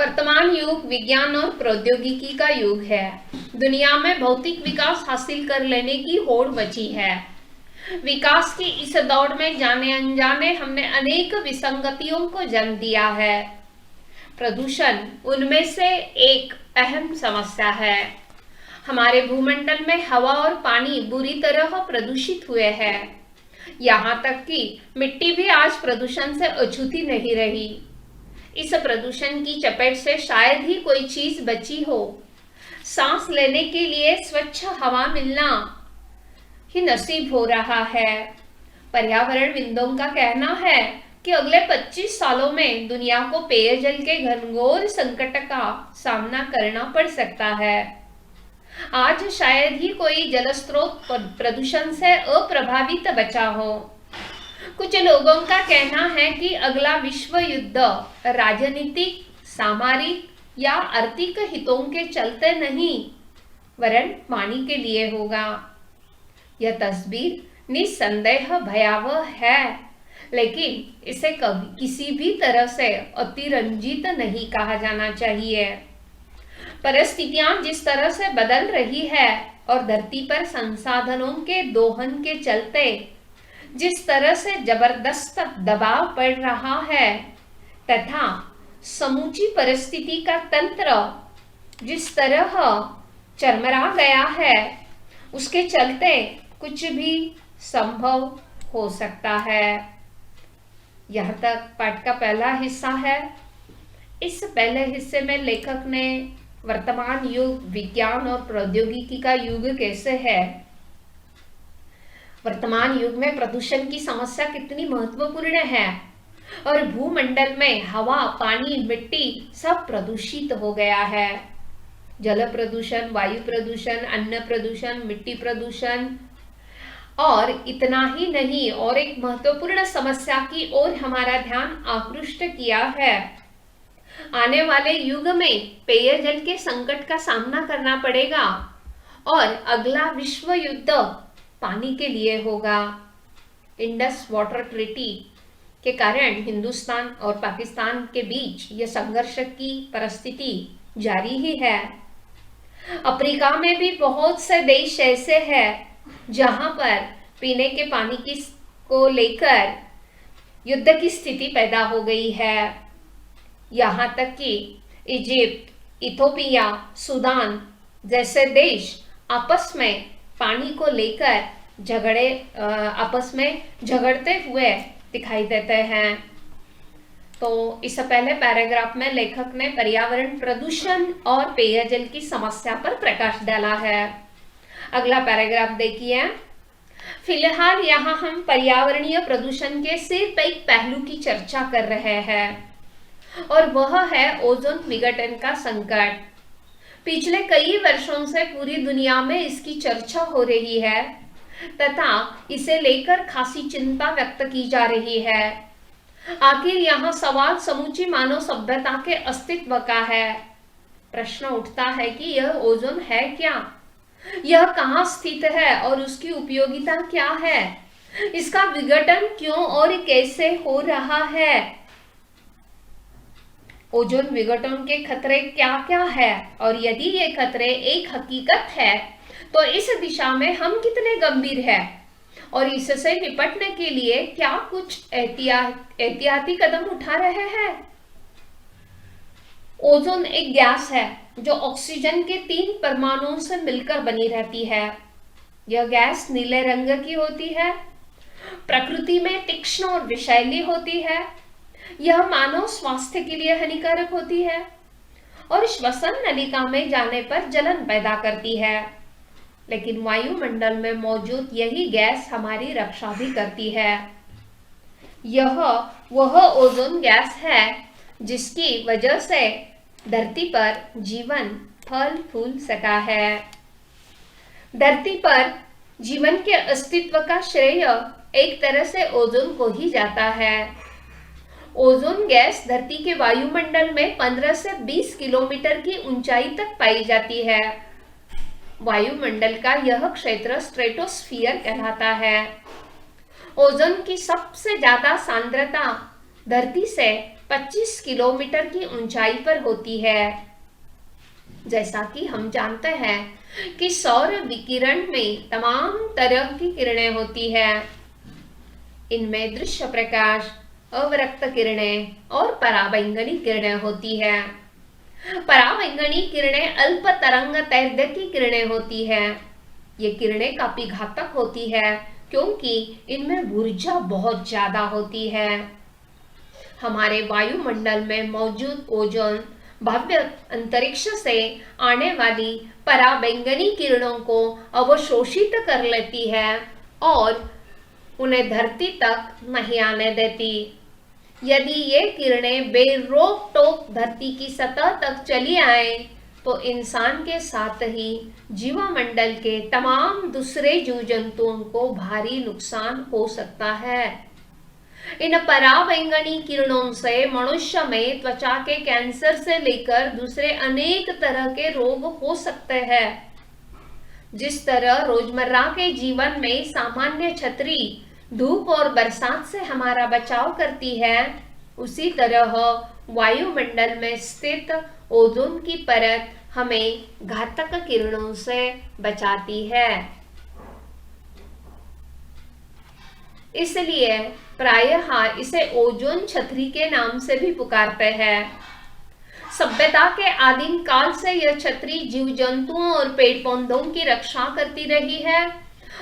वर्तमान युग विज्ञान और प्रौद्योगिकी का युग है। दुनिया में भौतिक विकास हासिल कर लेने की होड़ मची है। विकास की इस दौड़ में जाने अनजाने हमने अनेक विसंगतियों को जन्म दिया है। प्रदूषण उनमें से एक अहम समस्या है। हमारे भूमंडल में हवा और पानी बुरी तरह प्रदूषित हुए हैं। यहाँ तक कि मिट्टी भी आज प्रदूषण से अछूती नहीं रही। इस प्रदूषण की चपेट से शायद ही कोई चीज बची हो। सांस लेने के लिए स्वच्छ हवा मिलना ही नसीब हो रहा है। पर्यावरणविदों का कहना है कि अगले 25 सालों में दुनिया को पेयजल के घनघोर संकट का सामना करना पड़ सकता है। आज शायद ही कोई जल स्रोत प्रदूषण से अप्रभावित बचा हो। कुछ लोगों का कहना है कि अगला विश्व युद्ध राजनीतिक, सामरिक या आर्थिक हितों के चलते नहीं, वरन पानी के लिए होगा। यह तस्वीर निस्संदेह भयावह है, लेकिन इसे कभी किसी भी तरह से अतिरंजित नहीं कहा जाना चाहिए। परिस्थितियां जिस तरह से बदल रही है और धरती पर संसाधनों के दोहन के चलते जिस तरह से जबरदस्त दबाव पड़ रहा है तथा समूची परिस्थिति का तंत्र जिस तरह चरमरा गया है, उसके चलते कुछ भी संभव हो सकता है। यह तक पाठ का पहला हिस्सा है। इस पहले हिस्से में लेखक ने वर्तमान युग विज्ञान और प्रौद्योगिकी का युग कैसे है, वर्तमान युग में प्रदूषण की समस्या कितनी महत्वपूर्ण है और भूमंडल में हवा, पानी, मिट्टी सब प्रदूषित हो गया है। जल प्रदूषण, वायु प्रदूषण, अन्न प्रदूषण, मिट्टी प्रदूषण और इतना ही नहीं, और एक महत्वपूर्ण समस्या की ओर हमारा ध्यान आकृष्ट किया है। आने वाले युग में पेयजल के संकट का सामना करना पड़ेगा और अगला विश्व युद्ध पानी के लिए होगा। इंडस वाटर ट्रीटी के कारण हिंदुस्तान और पाकिस्तान के बीच यह संघर्ष की परिस्थिति जारी ही है। अफ्रीका में भी बहुत से देश ऐसे हैं जहां पर पीने के पानी को लेकर युद्ध की स्थिति पैदा हो गई है। यहाँ तक कि इजिप्ट, इथोपिया, सूडान जैसे देश आपस में पानी को लेकर आपस में झगड़ते हुए दिखाई देते हैं। तो इस पहले पैराग्राफ में लेखक ने पर्यावरण प्रदूषण और पेयजल की समस्या पर प्रकाश डाला है। अगला पैराग्राफ देखिए। फिलहाल यहाँ हम पर्यावरणीय प्रदूषण के सिर्फ एक पहलू की चर्चा कर रहे हैं और वह है ओजोन विघटन का संकट। पिछले कई वर्षों से पूरी दुनिया में इसकी चर्चा हो रही है तथा इसे लेकर खासी चिंता व्यक्त की जा रही है। आखिर यहाँ सवाल समूची मानव सभ्यता के अस्तित्व का है। प्रश्न उठता है कि यह ओजोन है क्या, यह कहाँ स्थित है और उसकी उपयोगिता क्या है, इसका विघटन क्यों और कैसे हो रहा है, ओजोन विघटन के खतरे क्या क्या है और यदि ये खतरे एक हकीकत है तो इस दिशा में हम कितने गंभीर हैं और इससे निपटने के लिए क्या कुछ एहतियाती कदम उठा रहे हैं। ओजोन एक गैस है जो ऑक्सीजन के 3 परमाणुओं से मिलकर बनी रहती है। यह गैस नीले रंग की होती है, प्रकृति में तीक्ष्ण और विषैली होती है। यह मानव स्वास्थ्य के लिए हानिकारक होती है और श्वसन नलिका में जाने पर जलन पैदा करती है। लेकिन वायुमंडल में मौजूद यही गैस हमारी रक्षा भी करती है। यह वह ओजोन गैस है जिसकी वजह से धरती पर जीवन फल फूल सका है। धरती पर जीवन के अस्तित्व का श्रेय एक तरह से ओजोन को ही जाता है। ओजोन गैस धरती के वायुमंडल में 15 से 20 किलोमीटर की ऊंचाई तक पाई जाती है। वायुमंडल का यह क्षेत्र स्ट्रेटोस्फीयर कहलाता है। ओजोन की सबसे ज्यादा सांद्रता धरती से 25 किलोमीटर की ऊंचाई पर होती है। जैसा कि हम जानते हैं कि सौर विकिरण में तमाम तरह की किरणें होती है। इनमें दृश्य प्रकाश, अवरक्त किरणें और पराबैंगनी किरणें होती है। पराबैंगनी किरणें अल्प तरंग दैर्ध्य की किरणें होती है। ये किरणें काफी घातक होती है क्योंकि इनमें ऊर्जा बहुत ज्यादा होती है। हमारे वायुमंडल में मौजूद ओजोन भव्य अंतरिक्ष से आने वाली पराबैंगनी किरणों को अवशोषित कर लेती है और उन्हें धरती तक नहीं आने देती। यदि ये किरणें बेरोक टोक धरती की सतह तक चली आए तो इंसान के साथ ही जीवमंडल के तमाम दूसरे जीव जंतुओं को भारी नुकसान हो सकता है। इन पराबैंगनी किरणों से मनुष्य में त्वचा के कैंसर से लेकर दूसरे अनेक तरह के रोग हो सकते हैं। जिस तरह रोजमर्रा के जीवन में सामान्य छतरी धूप और बरसात से हमारा बचाव करती है, उसी तरह वायुमंडल में स्थित ओजोन की परत हमें घातक किरणों से बचाती है। इसलिए प्रायः इसे ओजोन छतरी के नाम से भी पुकारते हैं। सभ्यता के आदिम काल से यह छतरी जीव जंतुओं और पेड़ पौधों की रक्षा करती रही है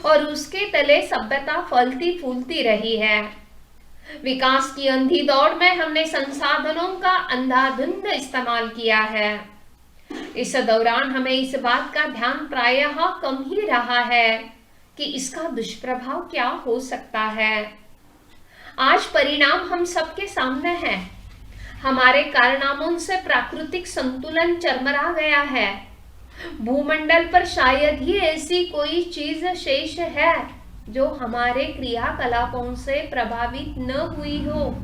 और उसके तले सभ्यता फलती फूलती रही है। विकास की अंधी दौड़ में हमने संसाधनों का अंधाधुंध इस्तेमाल किया है। इस दौरान हमें इस बात का ध्यान प्रायः कम ही रहा है कि इसका दुष्प्रभाव क्या हो सकता है। आज परिणाम हम सबके सामने है। हमारे कारनामों से प्राकृतिक संतुलन चरमरा गया है। भूमंडल पर शायद ही ऐसी कोई चीज शेष है जो हमारे क्रियाकलापों से प्रभावित न हुई हो।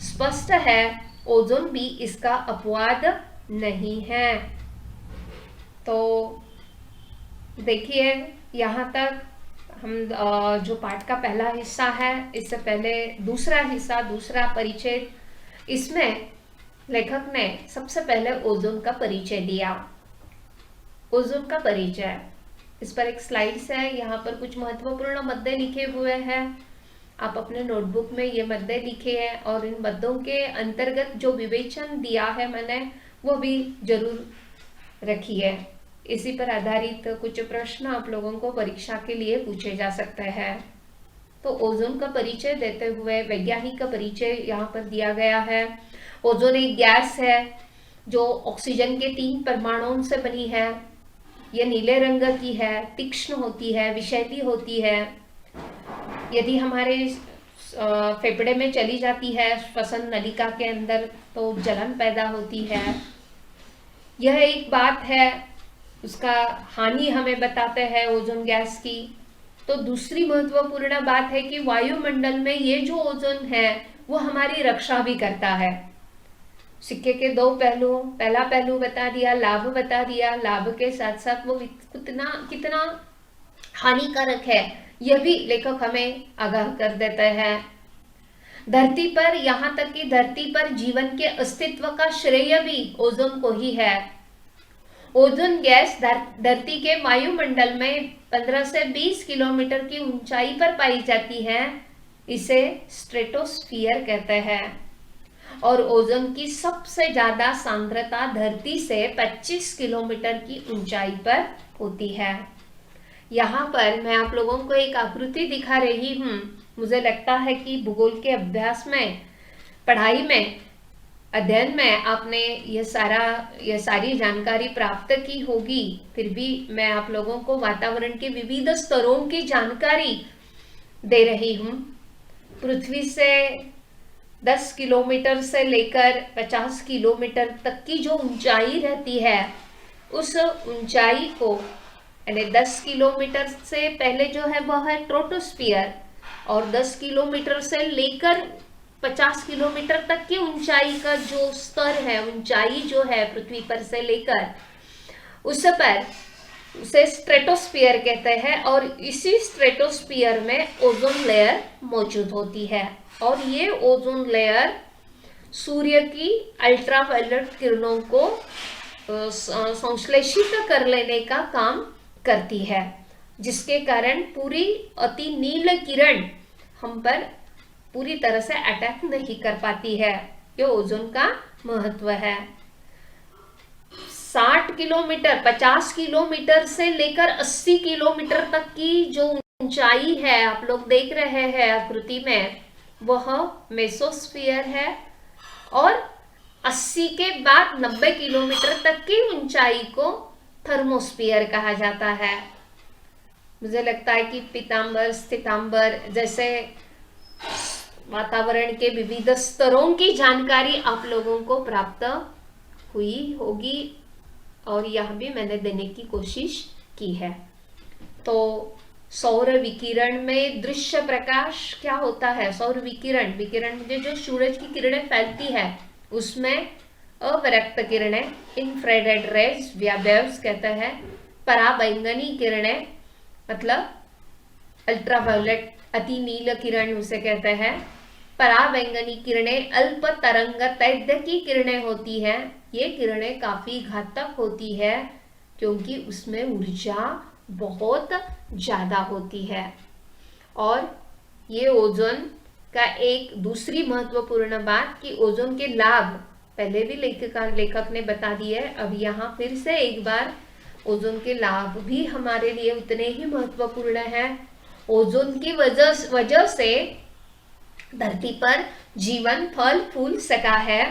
स्पष्ट है ओजोन भी इसका अपवाद नहीं है। तो देखिए यहाँ तक हम जो पाठ का पहला हिस्सा है, इससे पहले दूसरा हिस्सा, दूसरा परिचय, इसमें लेखक ने सबसे पहले ओजोन का परिचय दिया। ओजोन का परिचय, इस पर एक स्लाइड्स है, यहाँ पर कुछ महत्वपूर्ण मुद्दे लिखे हुए हैं। आप अपने नोटबुक में ये मुद्दे लिखे हैं और इन मुद्दों के अंतर्गत जो विवेचन दिया है मैंने वो भी जरूर रखिए। इसी पर आधारित कुछ प्रश्न आप लोगों को परीक्षा के लिए पूछे जा सकते हैं। तो ओजोन का परिचय देते हुए वैज्ञानिक का परिचय यहाँ पर दिया गया है। ओजोन एक गैस है जो ऑक्सीजन के 3 परमाणुओं से बनी है। यह नीले रंग की है, तीक्ष्ण होती है, विषैली होती है। यदि हमारे फेफड़े में चली जाती है, श्वसन नलिका के अंदर, तो जलन पैदा होती है। यह एक बात है, उसका हानि हमें बताते हैं ओजोन गैस की। तो दूसरी महत्वपूर्ण बात है कि वायुमंडल में ये जो ओजोन है वो हमारी रक्षा भी करता है। सिक्के के 2 पहलू, पहला पहलू बता दिया, लाभ बता दिया, लाभ के साथ साथ वो कितना हानिकारक है यह भी लेखक हमें आगाह कर देते हैं। धरती पर, यहाँ तक कि धरती पर जीवन के अस्तित्व का श्रेय भी ओजोन को ही है। ओजोन गैस धरती के वायुमंडल में 15 से 20 किलोमीटर की ऊंचाई पर पाई जाती है। इसे स्ट्रेटोस्फियर कहते हैं और ओजोन की सबसे ज्यादा सांद्रता धरती से 25 किलोमीटर की ऊंचाई पर होती है। यहाँ पर मैं आप लोगों को एक आकृति दिखा रही हूँ। मुझे लगता है कि भूगोल के अभ्यास में, पढ़ाई में, अध्ययन में आपने ये सारी जानकारी प्राप्त की होगी। फिर भी मैं आप लोगों को वातावरण के विविध स्तरों की जानकारी दे रही हूँ। पृथ्वी से 10 किलोमीटर से लेकर 50 किलोमीटर तक की जो ऊंचाई रहती है, उस ऊंचाई को, यानी 10 किलोमीटर से पहले जो है वह है ट्रोपोस्फियर, और 10 किलोमीटर से लेकर 50 किलोमीटर तक की ऊंचाई का जो स्तर है, ऊंचाई जो है पृथ्वी पर से लेकर उस पर, उसे स्ट्रेटोस्फियर कहते हैं। और इसी स्ट्रेटोस्फियर में ओजोन लेयर मौजूद होती है और ये ओजोन लेयर सूर्य की अल्ट्रावायलेट किरणों को संश्लेषित कर लेने का काम करती है, जिसके कारण पूरी अति नील किरण हम पर पूरी तरह से अटैक नहीं कर पाती है। ये ओजोन का महत्व है। 60 किलोमीटर 50 किलोमीटर से लेकर 80 किलोमीटर तक की जो ऊंचाई है आप लोग देख रहे हैं आकृति में, वह मेसोस्फीयर है। और 80 के बाद 90 किलोमीटर तक की ऊंचाई को थर्मोस्फीयर कहा जाता है। मुझे लगता है कि पीतांबर स्थितांबर जैसे वातावरण के विविध स्तरों की जानकारी आप लोगों को प्राप्त हुई होगी, और यह भी मैंने देने की कोशिश की है। तो सौर विकिरण में दृश्य प्रकाश क्या होता है? सौर विकिरण में जो सूरज की किरणें फैलती है उसमें अवरक्त किरणें, इंफ्रारेड रेज या वेव्स कहते हैं। पराबैंगनी किरणें मतलब अल्ट्रावायलेट अति नील किरण उसे कहते हैं। पराबैंगनी किरणें अल्प तरंग दैर्ध्य की किरणें होती हैं। ये किरणें काफी घातक होती है क्योंकि उसमें ऊर्जा बहुत ज्यादा होती है। और ये ओजोन का एक दूसरी महत्वपूर्ण बात कि ओजोन के लाभ पहले भी लेखक ने बता दिए, अब यहाँ फिर से एक बार ओजोन के लाभ भी हमारे लिए उतने ही महत्वपूर्ण हैं। ओजोन की वजह से धरती पर जीवन फल फूल सका है।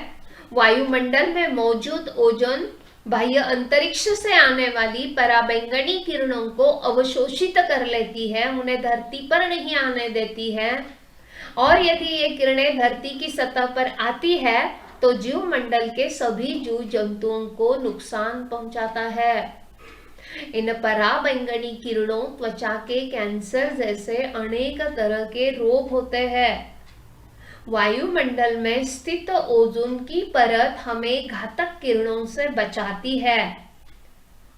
वायुमंडल में मौजूद ओजोन बाह्य अंतरिक्ष से आने वाली पराबैंगनी किरणों को अवशोषित कर लेती है, उन्हें धरती पर नहीं आने देती है। और यदि ये किरणें धरती की सतह पर आती है तो जीव मंडल के सभी जीव जंतुओं को नुकसान पहुंचाता है। इन पराबैंगनी किरणों त्वचा के कैंसर जैसे अनेक तरह के रोग होते हैं। वायुमंडल में स्थित ओजोन की परत हमें घातक किरणों से बचाती है,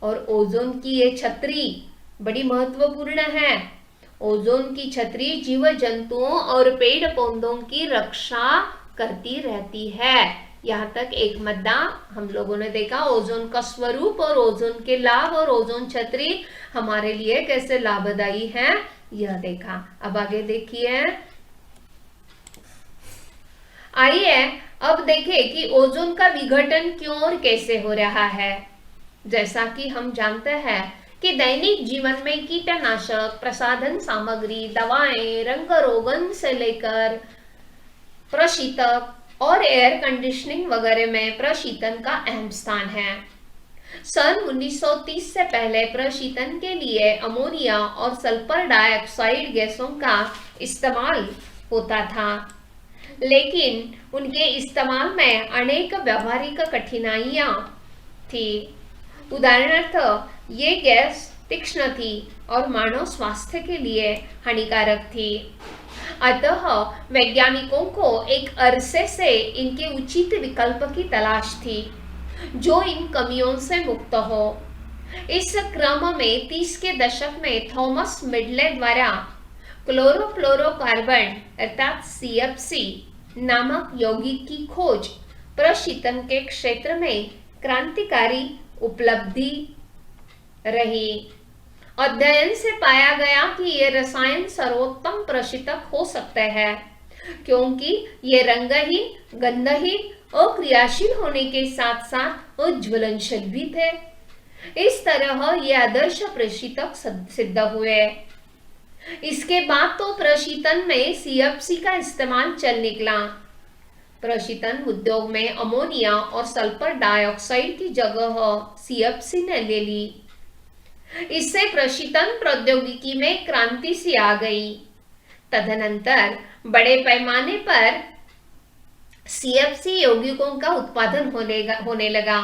और ओजोन की ये छतरी बड़ी महत्वपूर्ण है। ओजोन की छतरी जीव जंतुओं और पेड़ पौधों की रक्षा करती रहती है। यहाँ तक एक मुद्दा हम लोगों ने देखा, ओजोन का स्वरूप और ओजोन के लाभ और ओजोन छतरी हमारे लिए कैसे लाभदायी है यह देखा। अब आगे देखिए, आइए अब देखें कि ओजोन का विघटन क्यों और कैसे हो रहा है। जैसा कि हम जानते हैं कि दैनिक जीवन में कीटनाशक, प्रसाधन सामग्री, दवाएं, रंग रोगन से लेकर प्रशीतक और एयर कंडीशनिंग वगैरह में प्रशीतन का अहम स्थान है। सन 1930 से पहले प्रशीतन के लिए अमोनिया और सल्फर डाइऑक्साइड गैसों का इस्तेमाल होता था, लेकिन उनके इस्तेमाल में अनेक व्यावहारिक कठिनाइयां थी। उदाहरणार्थ, ये गैस तीक्ष्ण थी और मानव स्वास्थ्य के लिए हानिकारक थी। अतः वैज्ञानिकों को एक अरसे से इनके उचित विकल्प की तलाश थी जो इन कमियों से मुक्त हो। इस क्रम में 30 के दशक में थॉमस मिडले द्वारा क्लोरोफ्लोरोकार्बन अर्थात CFC नामक यौगिक की खोज प्रशीतन के क्षेत्र में क्रांतिकारी उपलब्धि रही। अध्ययन से पाया गया कि ये रसायन सर्वोत्तम प्रशीतक हो सकते हैं क्योंकि ये रंगहीन, गंधहीन, अक्रियाशील होने के साथ साथ अज्वलनशील भी थे। इस तरह ये आदर्श प्रशीतक सिद्ध हुए। इसके बाद तो प्रशीतन में CFC का इस्तेमाल चल निकला। प्रशीतन उद्योग में अमोनिया और सल्फर डाइऑक्साइड की जगह CFC ने ले ली। इससे प्रशीतन प्रौद्योगिकी में क्रांति सी आ गई। तदनंतर बड़े पैमाने पर CFC यौगिकों का उत्पादन होने लगा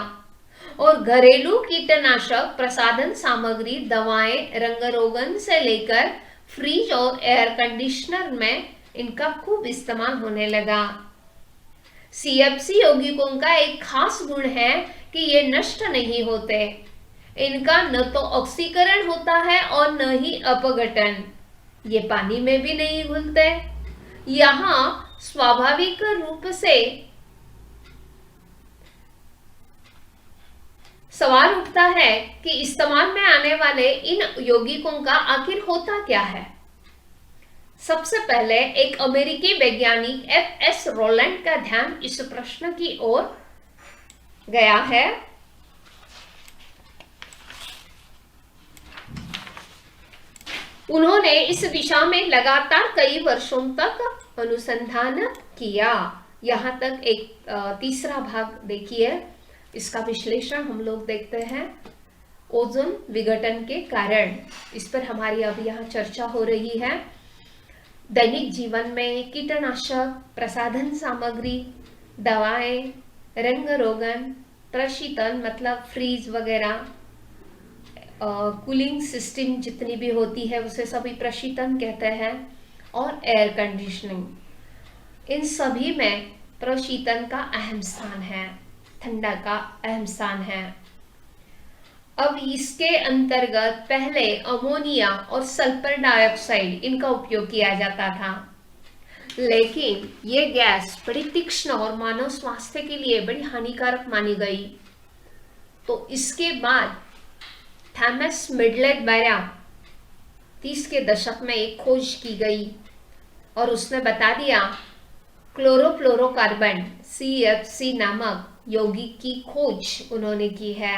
और घरेलू कीटनाशक, प्रसाधन सामग्री, दवाएं, रंग-रोगन से लेकर फ्रिज और एयर कंडीशनर में इनका खूब इस्तेमाल होने लगा। CFC यौगिकों का एक खास गुण है कि ये नष्ट नहीं होते। इनका न तो ऑक्सीकरण होता है और न ही अपघटन। ये पानी में भी नहीं घुलते। यहाँ स्वाभाविक रूप से सवाल उठता है कि इस्तेमाल में आने वाले इन यौगिकों का आखिर होता क्या है। सबसे पहले एक अमेरिकी वैज्ञानिक एफ.एस. रोलैंड का ध्यान इस प्रश्न की ओर गया है। उन्होंने इस दिशा में लगातार कई वर्षों तक अनुसंधान किया। यहाँ तक एक तीसरा भाग देखिए, इसका विश्लेषण हम लोग देखते हैं। ओजोन विघटन के कारण, इस पर हमारी अब यहाँ चर्चा हो रही है। दैनिक जीवन में कीटनाशक, प्रसाधन सामग्री, दवाएं, रंग रोगन, प्रशीतन मतलब फ्रीज वगैरह, कूलिंग सिस्टम जितनी भी होती है उसे सभी प्रशीतन कहते हैं, और एयर कंडीशनिंग, इन सभी में प्रशीतन का अहम स्थान है, ठंडा का अहम स्थान है। अब इसके अंतर्गत पहले अमोनिया और सल्फर डाइऑक्साइड इनका उपयोग किया जाता था, लेकिन ये गैस बड़ी तीक्ष्ण और मानव स्वास्थ्य के लिए बड़ी हानिकारक मानी गई। तो इसके बाद थॉमस मिडलेट द्वारा 30 के दशक में एक खोज की गई और उसने बता दिया क्लोरोफ्लोरोकार्बन CFC नामक यौगिक की खोज उन्होंने की है।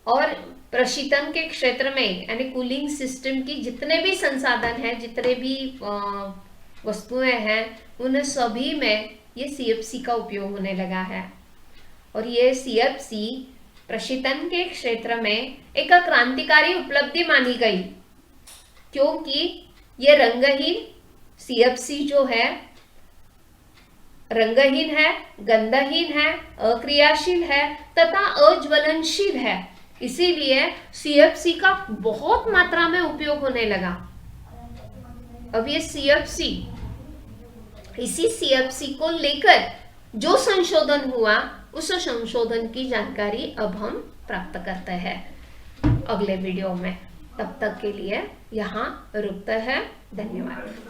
और प्रशीतन के क्षेत्र में यानी कूलिंग सिस्टम की जितने भी संसाधन हैं, जितने भी वस्तुएं हैं, उन सभी में ये CFC का उपयोग होने लगा है। और ये CFC प्रशीतन के क्षेत्र में एक क्रांतिकारी उपलब्धि मानी गई, क्योंकि ये रंगहीन CFC जो है रंगहीन है, गंधहीन है, अक्रियाशील है तथा अज्वलनशील है। इसीलिए CFC का बहुत मात्रा में उपयोग होने लगा। अब ये CFC, इसी CFC को लेकर जो संशोधन हुआ, उस संशोधन की जानकारी अब हम प्राप्त करते हैं अगले वीडियो में। तब तक के लिए यहाँ रुकते हैं। धन्यवाद।